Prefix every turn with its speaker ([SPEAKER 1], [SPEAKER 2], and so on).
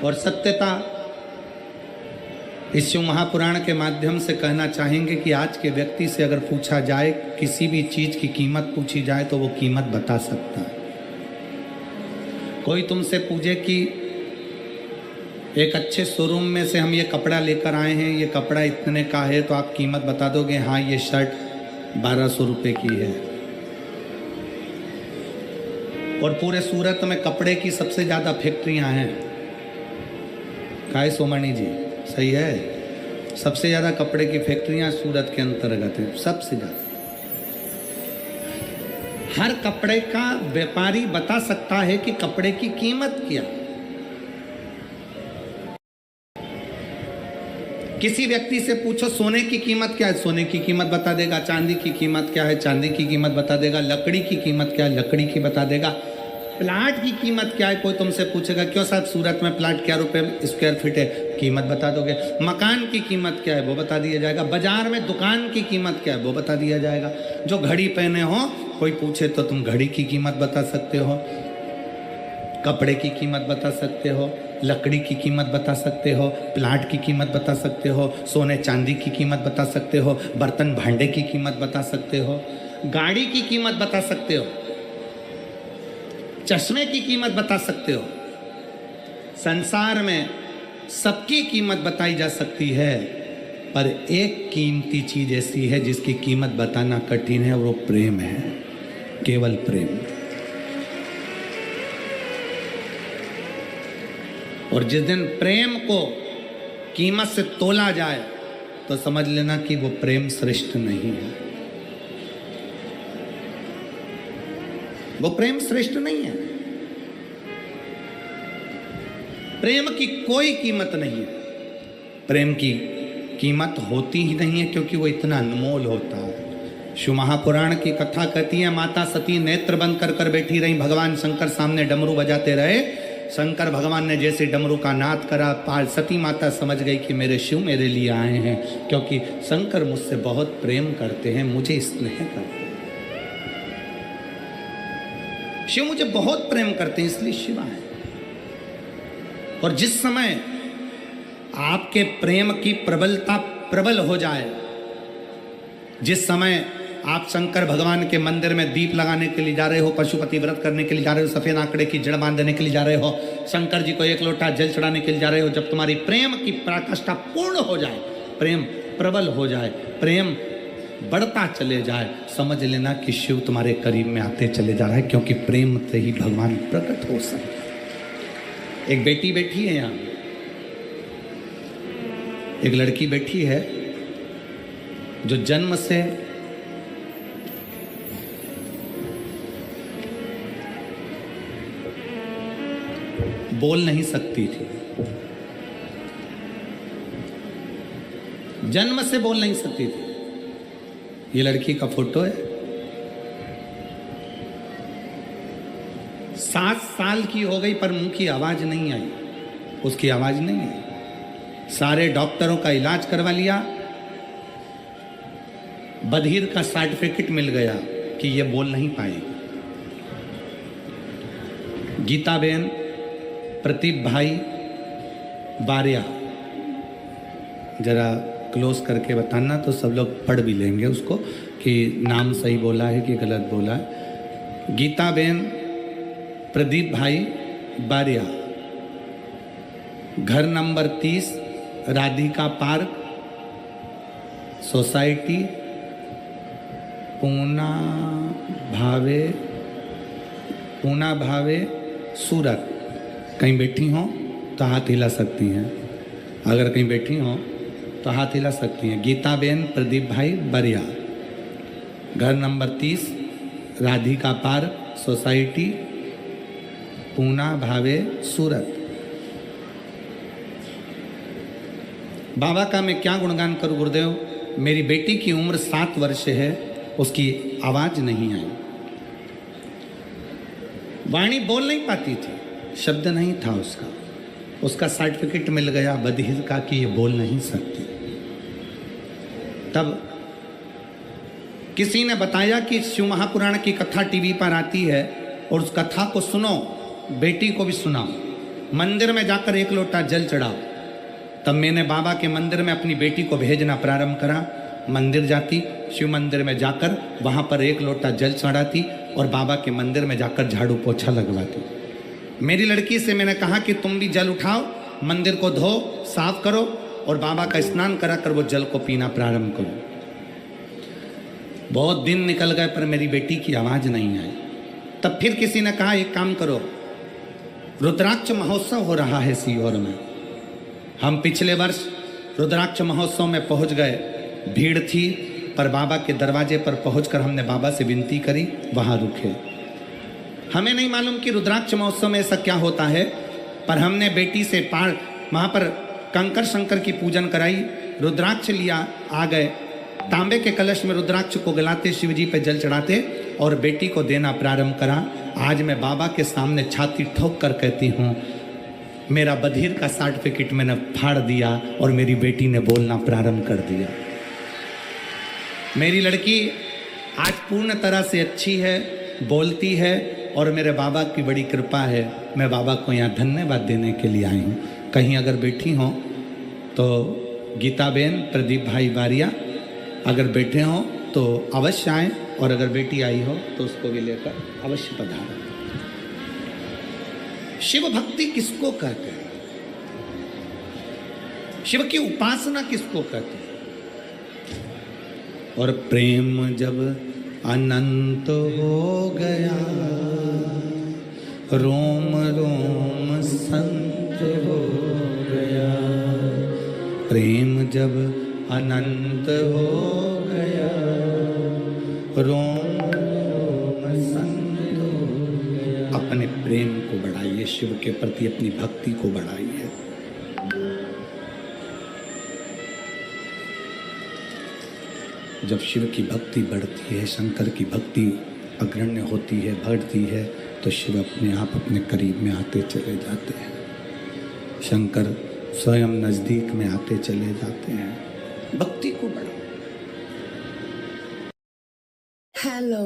[SPEAKER 1] और सत्यता इस शिव महापुराण के माध्यम से कहना चाहेंगे कि आज के व्यक्ति से अगर पूछा जाए, किसी भी चीज की कीमत पूछी जाए तो वो कीमत बता सकता है। कोई तुमसे पूछे कि एक अच्छे शोरूम में से हम ये कपड़ा लेकर आए हैं, ये कपड़ा इतने का है, तो आप कीमत बता दोगे? हाँ, ये शर्ट 1200 रुपये की है। और पूरे सूरत में कपड़े की सबसे ज़्यादा फैक्ट्रियां हैं। काय सोमणी जी, सही है? सबसे ज़्यादा कपड़े की फैक्ट्रियां सूरत के अंतर्गत हैं, सबसे ज़्यादा। हर कपड़े का व्यापारी बता सकता है कि कपड़े की कीमत क्या। किसी व्यक्ति से पूछो सोने की कीमत क्या है, सोने की कीमत बता देगा। चांदी की कीमत क्या है, चांदी की कीमत बता देगा। लकड़ी की कीमत क्या है, लकड़ी की बता देगा। प्लाट की कीमत क्या है, कोई तुमसे पूछेगा क्यों साहब सूरत में प्लाट क्या रुपए स्क्वायर फीट है, कीमत बता दोगे। मकान की कीमत क्या है वो बता दिया जाएगा। बाजार में दुकान की कीमत क्या है वो बता दिया जाएगा। जो घड़ी पहने हो, कोई पूछे तो तुम घड़ी की कीमत बता सकते हो, कपड़े की कीमत बता सकते हो, लकड़ी की कीमत बता सकते हो, प्लाट की कीमत बता सकते हो, सोने चांदी की कीमत बता सकते हो, बर्तन भांडे की कीमत बता सकते हो, गाड़ी की कीमत बता सकते हो, चश्मे की कीमत बता सकते हो। संसार में सबकी कीमत बताई जा सकती है, पर एक कीमती चीज ऐसी है जिसकी कीमत बताना कठिन है, और वो प्रेम है, केवल प्रेम। और जिस दिन प्रेम को कीमत से तोला जाए तो समझ लेना कि वो प्रेम श्रेष्ठ नहीं है, वो प्रेम श्रेष्ठ नहीं है। प्रेम की कोई कीमत नहीं है, प्रेम की कीमत होती ही नहीं है, क्योंकि वो इतना अनमोल होता है। शिव महापुराण की कथा कहती है, माता सती नेत्र बंद कर कर बैठी रही, भगवान शंकर सामने डमरू बजाते रहे। शंकर भगवान ने जैसे डमरू का नाद करा, सती माता समझ गई कि मेरे शिव मेरे लिए आए हैं, क्योंकि शंकर मुझसे बहुत प्रेम करते हैं, मुझे स्नेह करते हैं। शिव मुझे बहुत प्रेम करते हैं, इसलिए शिव आए। और जिस समय आपके प्रेम की प्रबलता प्रबल हो जाए, जिस समय आप शंकर भगवान के मंदिर में दीप लगाने के लिए जा रहे हो, पशुपति व्रत करने के लिए जा रहे हो, सफेद आंकड़े की जड़ बांधने के लिए जा रहे हो, शंकर जी को एक लोटा जल चढ़ाने के लिए जा रहे हो, जब तुम्हारी प्रेम की पराकाष्ठा पूर्ण हो जाए, प्रेम प्रबल हो जाए, प्रेम बढ़ता चले जाए, समझ लेना कि शिव तुम्हारे करीब में आते चले जा रहा है, क्योंकि प्रेम से ही भगवान प्रकट हो सकते। एक बेटी बैठी है यहाँ, एक लड़की बैठी है जो जन्म से बोल नहीं सकती थी, जन्म से बोल नहीं सकती थी। ये लड़की का फोटो है, 7 साल की हो गई पर मुंह की आवाज नहीं आई, उसकी आवाज नहीं आई। सारे डॉक्टरों का इलाज करवा लिया, बधिर का सर्टिफिकेट मिल गया कि ये बोल नहीं पाएगी। गीता बेन, प्रदीप भाई बारिया, जरा क्लोज करके बताना तो सब लोग पढ़ भी लेंगे उसको कि नाम सही बोला है कि गलत बोला है। गीता बेन, प्रदीप भाई बारिया, घर number 30, Radhika park, society, Poona भावे सूरत। कहीं बैठी हो तो हाथ हिला सकती हैं, अगर कहीं बैठी हो तो हाथ हिला सकती हैं। गीता बेन, प्रदीप भाई बरिया, घर number 30, Radhika park, society, Poona भावे सूरत। बाबा का मैं क्या गुणगान करूं गुरुदेव। मेरी बेटी की उम्र 7 वर्ष है, उसकी आवाज नहीं आई, वाणी बोल नहीं पाती थी, शब्द नहीं था उसका। उसका सर्टिफिकेट मिल गया बधिर का कि ये बोल नहीं सकती। तब किसी ने बताया कि शिव महापुराण की कथा टीवी पर आती है और उस कथा को सुनो, बेटी को भी सुनाओ। मंदिर में जाकर 1 लोटा जल चढ़ाओ। तब मैंने बाबा के मंदिर में अपनी बेटी को भेजना प्रारंभ करा। मंदिर जाती, शिव मंदिर में जाकर वहाँ पर 1 लोटा जल चढ़ाती और बाबा के मंदिर में जाकर झाड़ू पोछा लगवाती। मेरी लड़की से मैंने कहा कि तुम भी जल उठाओ, मंदिर को धो, साफ करो और बाबा का स्नान करा कर वो जल को पीना प्रारंभ करो। बहुत दिन निकल गए पर मेरी बेटी की आवाज़ नहीं आई। तब फिर किसी ने कहा एक काम करो, रुद्राक्ष महोत्सव हो रहा है सीहोर में। हम पिछले वर्ष रुद्राक्ष महोत्सव में पहुंच गए, भीड़ थी पर बाबा के दरवाजे पर पहुंचकर हमने बाबा से विनती करी, वहां रुके। हमें नहीं मालूम कि रुद्राक्ष महोत्सव में ऐसा क्या होता है, पर हमने बेटी से वहां पर कंकर शंकर की पूजन कराई, रुद्राक्ष लिया, आ गए। तांबे के कलश में रुद्राक्ष को गलाते, शिव जी पे जल चढ़ाते और बेटी को देना प्रारंभ करा। आज मैं बाबा के सामने छाती ठोक कर कहती हूँ, मेरा बधिर का सर्टिफिकेट मैंने फाड़ दिया और मेरी बेटी ने बोलना प्रारंभ कर दिया। मेरी लड़की आज पूर्ण तरह से अच्छी है, बोलती है और मेरे बाबा की बड़ी कृपा है। मैं बाबा को यहाँ धन्यवाद देने के लिए आई हूँ। कहीं अगर बैठी हो तो गीता बेन, प्रदीप भाई बारिया अगर बैठे हो तो अवश्य आएँ, और अगर बेटी आई हो तो उसको भी लेकर अवश्य पधारें। शिव भक्ति किसको कहते हैं? शिव की उपासना किसको कहते हैं? और प्रेम जब अनंत हो गया, रोम रोम संत हो गया। प्रेम जब अनंत हो गया, रोम रोम संत हो गया। अपने प्रेम को बढ़ाइए, शिव के प्रति अपनी भक्ति को बढ़ाइए। जब शिव की भक्ति बढ़ती है, शंकर की भक्ति अग्रण्य होती है, बढ़ती है, तो शिव अपने आप अपने करीब में आते चले जाते हैं। शंकर स्वयं नजदीक में आते चले जाते हैं। भक्ति को बढ़ाओ।
[SPEAKER 2] हेलो।